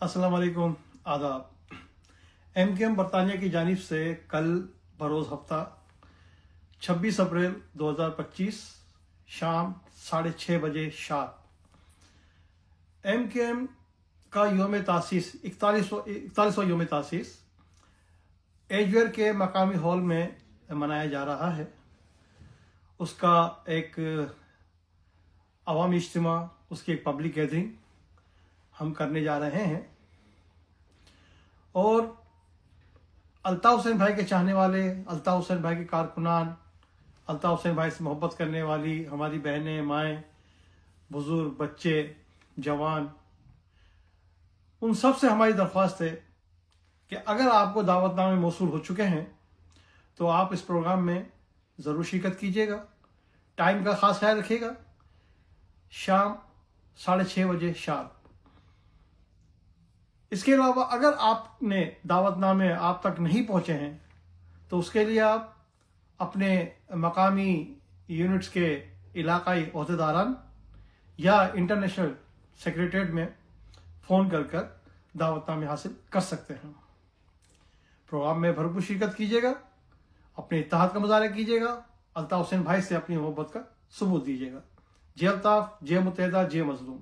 अस्सलाम वालेकुम, आदाब। MKM बरतानिया की जानिब से कल बरोज़ हफ्ता 26 अप्रैल 2025 शाम 6:30 बजे शात MKM का योम तासीस 41वां योम तासीस एजवेयर के मकामी हॉल में मनाया जा रहा है। उसका एक अवामी इज्तिमा, उसकी एक पब्लिक गैदरिंग हम करने जा रहे हैं और अल्ताफ़ हुसैन भाई के चाहने वाले, अल्ताफ़ हुसैन भाई के कारकुनान, अल्ताफ़ हुसैन भाई से मोहब्बत करने वाली हमारी बहनें, माएँ, बुज़ुर्ग, बच्चे, जवान, उन सब से हमारी दरख्वास्त है कि अगर आपको दावतनामे मौसूल हो चुके हैं तो आप इस प्रोग्राम में ज़रूर शिरकत कीजिएगा। टाइम का ख़ास ख्याल रखिएगा। शाम 6:30 बजे शाम। इसके अलावा अगर आपने दावतनामे आप तक नहीं पहुंचे हैं तो उसके लिए आप अपने मकामी यूनिट्स के इलाकाई ओहदेदारान या इंटरनेशनल सेक्रेटरीट में फ़ोन कर दावतनामे हासिल कर सकते हैं। प्रोग्राम में भरपूर शिरकत कीजिएगा, अपने इत्तेहाद का मुजाहरा कीजिएगा, अल्ताफ़ हुसैन भाई से अपनी मोहब्बत का सबूत दीजिएगा। जे अल्ताफ़, जे मुत्तहिदा, जे मज़लूम।